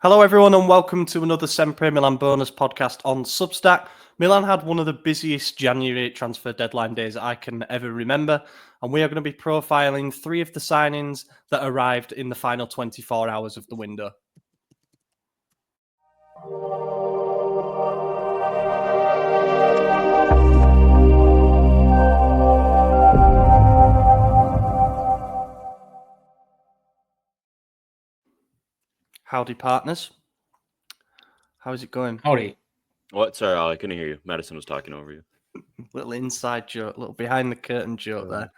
Hello, everyone, and welcome to another SempreMilan bonus podcast on Substack. Milan had one of the busiest January transfer deadline days I can ever remember, and we are going to be profiling three of the signings that arrived in the final 24 hours of the window. Howdy, partners. How's it going? Howdy. What? Sorry, I couldn't hear you. Madison was talking over you. Little inside joke, little behind the curtain joke there.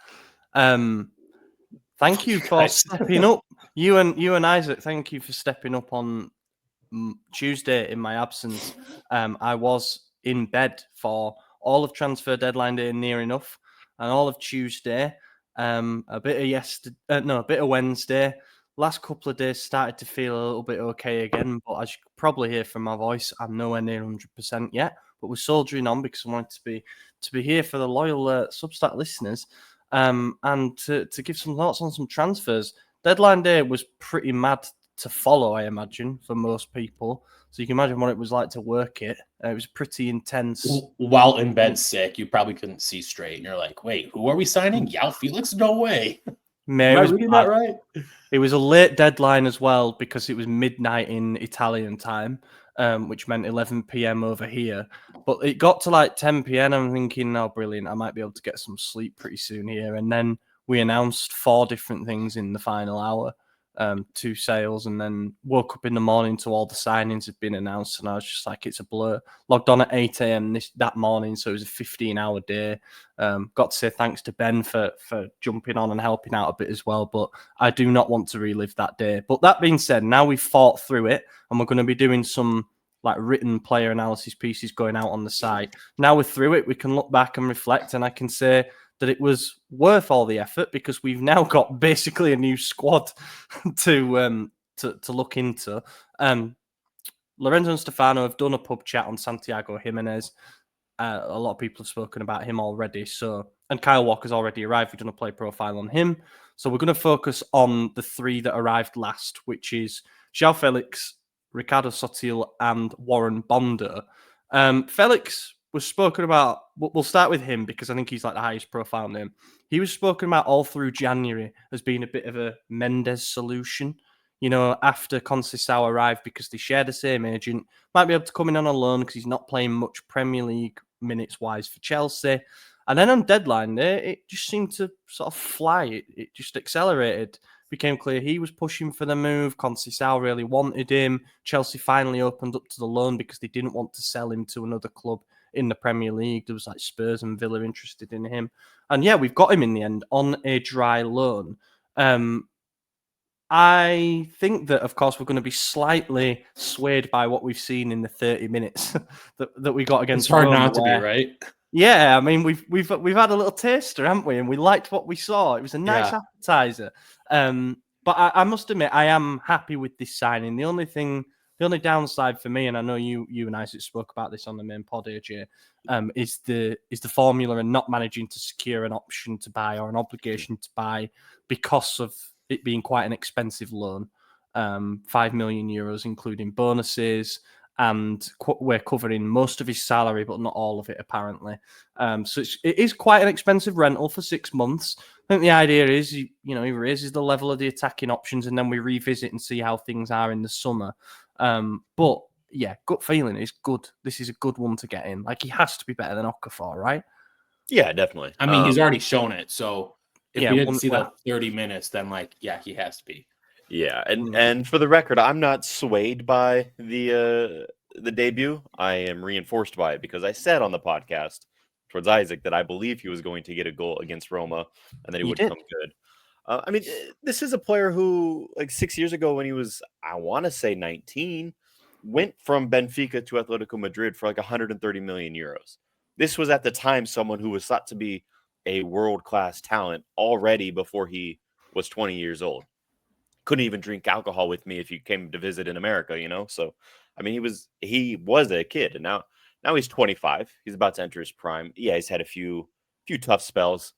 Thank you for stepping up. You and Isaac, thank you for stepping up on Tuesday in my absence. I was in bed for all of transfer deadline day near enough, and all of Tuesday, a bit of Wednesday. Last couple of days started to feel a little bit okay again, but as you could probably hear from my voice, I'm nowhere near 100% yet. But we're soldiering on because I wanted to be here for the loyal Substack listeners, and to give some thoughts on some transfers. Deadline day was pretty mad to follow, I imagine, for most people. So you can imagine what it was like to work it. It was pretty intense. While in bed sick, you probably couldn't see straight. And you're like, wait, who are we signing? Joao Felix? No way. Am I reading that right? It was a late deadline as well because it was midnight in Italian time, which meant 11 p.m. over here. But it got to like 10 p.m. I'm thinking, oh, brilliant. I might be able to get some sleep pretty soon here. And then we announced 4 different things in the final hour. 2 sales, and then woke up in the morning to all the signings had been announced, and I was just like, it's a blur. Logged on at 8 a.m. that morning, so it was a 15-hour day. Got to say thanks to Ben for jumping on and helping out a bit as well, but I do not want to relive that day. But that being said, now we've fought through it, and we're going to be doing some like written player analysis pieces going out on the site. Now we're through it, we can look back and reflect, and I can say that it was worth all the effort because we've now got basically a new squad to look into. Lorenzo and Stefano have done a pub chat on Santiago Jimenez. A lot of people have spoken about him already. And Kyle Walker's already arrived. We've done a play profile on him. So we're going to focus on the 3 that arrived last, which is Joao Felix, Riccardo Sottil, and Warren Bondo. Felix was spoken about. We'll start with him because I think he's like the highest profile name. He was spoken about all through January as being a bit of a Mendes solution. You know, after Conceição arrived because they share the same agent, might be able to come in on a loan because he's not playing much Premier League minutes wise for Chelsea. And then on deadline day, it just seemed to sort of fly. It just accelerated. Became clear he was pushing for the move. Conceição really wanted him. Chelsea finally opened up to the loan because they didn't want to sell him to another club in the Premier League. There was like Spurs and Villa interested in him. And yeah, we've got him in the end on a dry loan. I think that, of course, we're going to be slightly swayed by what we've seen in the 30 minutes that we got against. It's hard not to be, right? Yeah, I mean, we've had a little taster, haven't we? And we liked what we saw. It was a nice appetizer. But I must admit, I am happy with this signing. The only downside for me, and I know you and Isaac spoke about this on the main pod, AJ, is the formula and not managing to secure an option to buy or an obligation to buy because of it being quite an expensive loan. 5 million euros, including bonuses, and we're covering most of his salary, but not all of it, apparently. So it is quite an expensive rental for 6 months. I think the idea is, he raises the level of the attacking options, and then we revisit and see how things are in the summer. But yeah, gut feeling is good. This is a good one to get in. Like, he has to be better than Okafor, right? Yeah, definitely. I mean, he's already shown it. So if we didn't see that 30 minutes, then he has to be. Yeah, and for the record, I'm not swayed by the debut. I am reinforced by it because I said on the podcast towards Isaac that I believe he was going to get a goal against Roma and that he would come good. I mean, this is a player who, like 6 years ago when he was, I want to say 19, went from Benfica to Atletico Madrid for like 130 million euros. This was at the time someone who was thought to be a world-class talent already before he was 20 years old. Couldn't even drink alcohol with me if you came to visit in America, So, I mean, he was a kid, and now he's 25. He's about to enter his prime. Yeah, he's had a few tough spells.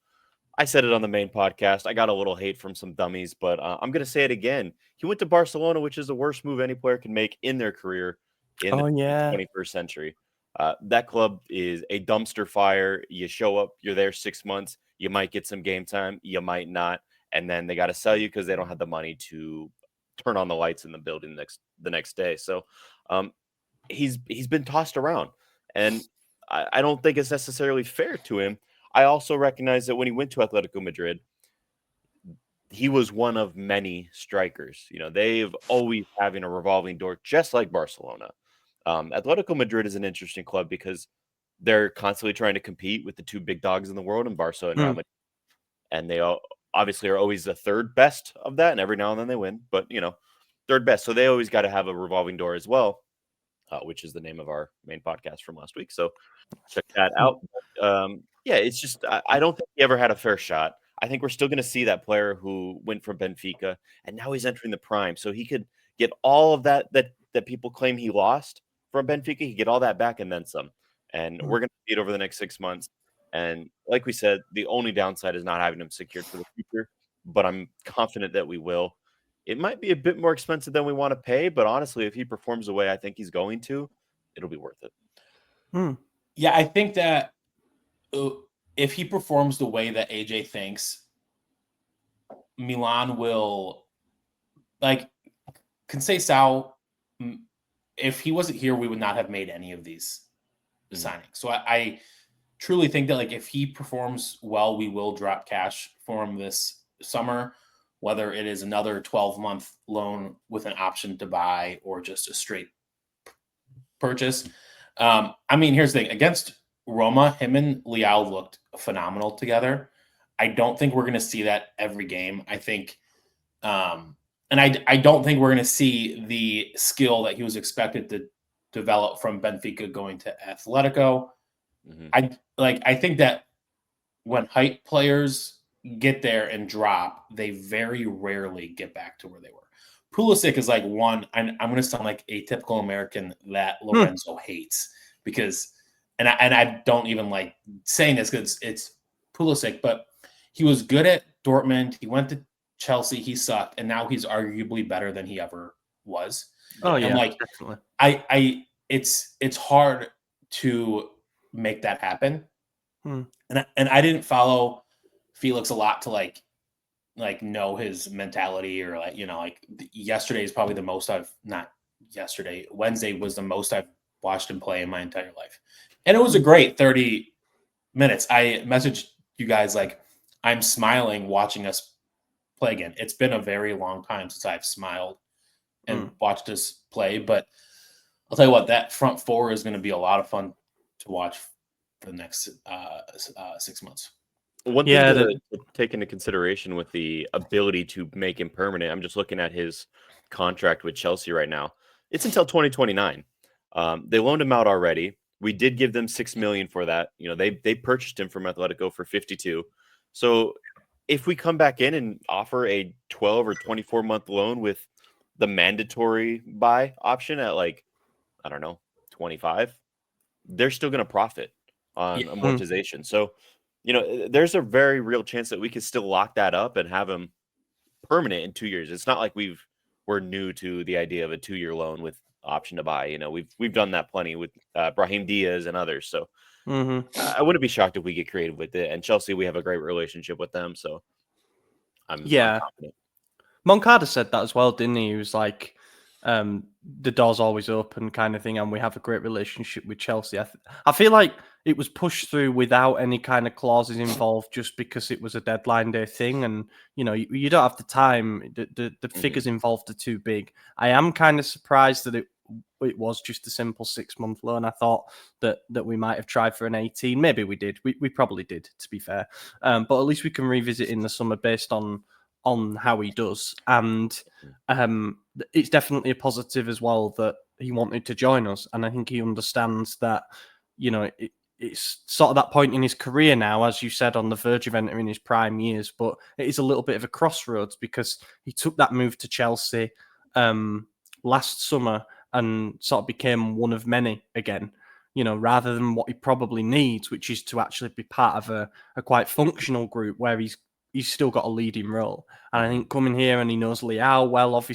I said it on the main podcast. I got a little hate from some dummies, but I'm going to say it again. He went to Barcelona, which is the worst move any player can make in their career in the 21st century. That club is a dumpster fire. You show up, you're there 6 months. You might get some game time. You might not. And then they got to sell you because they don't have the money to turn on the lights in the building the next day. So he's been tossed around. And I don't think it's necessarily fair to him. I also recognize that when he went to Atletico Madrid, he was one of many strikers. You know, they've always having a revolving door, just like Barcelona. Atletico Madrid is an interesting club because they're constantly trying to compete with the two big dogs in the world in Barca and Real Madrid. And they obviously are always the third best of that. And every now and then they win, but, you know, third best. So they always got to have a revolving door as well, which is the name of our main podcast from last week. So check that out. Yeah, it's just I don't think he ever had a fair shot. I think we're still going to see that player who went from Benfica and now he's entering the prime. So he could get all of that people claim he lost from Benfica. He get all that back and then some. And we're going to see it over the next 6 months. And like we said, the only downside is not having him secured for the future. But I'm confident that we will. It might be a bit more expensive than we want to pay, but honestly, if he performs the way I think he's going to, it'll be worth it. Yeah, I think that if he performs the way that AJ thinks, Milan will, like, Conceição, if he wasn't here, we would not have made any of these signings. So I truly think that, like, if he performs well, we will drop cash for him this summer, whether it is another 12-month loan with an option to buy or just a straight purchase. I mean, here's the thing. Against Roma, him and Leao looked phenomenal together. I don't think we're going to see that every game. I think and I don't think we're going to see the skill that he was expected to develop from Benfica going to Atletico. I think that when height players get there and drop, they very rarely get back to where they were. Pulisic is like one. I'm going to sound like a typical American that Lorenzo hates because, and I don't even like saying this because it's Pulisic, but he was good at Dortmund. He went to Chelsea. He sucked, and now he's arguably better than he ever was. Oh yeah, and like definitely. It's hard to make that happen. And I didn't follow Felix a lot to like know his mentality or like, you know, like yesterday is probably the most Wednesday was the most I've watched him play in my entire life. And it was a great 30 minutes. I messaged you guys like, I'm smiling watching us play again. It's been a very long time since I've smiled and watched us play, but I'll tell you what, that front four is going to be a lot of fun to watch for the next 6 months. One thing to take into consideration with the ability to make him permanent, I'm just looking at his contract with Chelsea right now. It's until 2029. They loaned him out already. We did give them $6 million for that. You know, they purchased him from Atletico for 52. So if we come back in and offer a 12 or 24 month loan with the mandatory buy option at like, I don't know, 25, they're still going to profit on amortization. So, you know, there's a very real chance that we could still lock that up and have him permanent in 2 years. It's not like we're new to the idea of a 2-year loan with option to buy. You know, we've done that plenty with Brahim Diaz and others. So I wouldn't be shocked if we get creative with it. And Chelsea, we have a great relationship with them. So I'm confident. Moncada said that as well, didn't he? He was like, the door's always open kind of thing, and we have a great relationship with Chelsea. I feel like it was pushed through without any kind of clauses involved just because it was a deadline day thing, and you know, you don't have the time. The figures involved are too big. I am kind of surprised that it was just a simple 6-month loan. I thought that we might have tried for an 18. Maybe we did. We probably did, to be fair. But at least we can revisit in the summer based on how he does. And it's definitely a positive as well that he wanted to join us. And I think he understands that, you know, it's sort of that point in his career now, as you said, on the verge of entering his prime years. But it is a little bit of a crossroads because he took that move to Chelsea last summer and sort of became one of many again. rather than what he probably needs, which is to actually be part of a quite functional group where he's still got a leading role. And I think coming here and he knows Leao well, obviously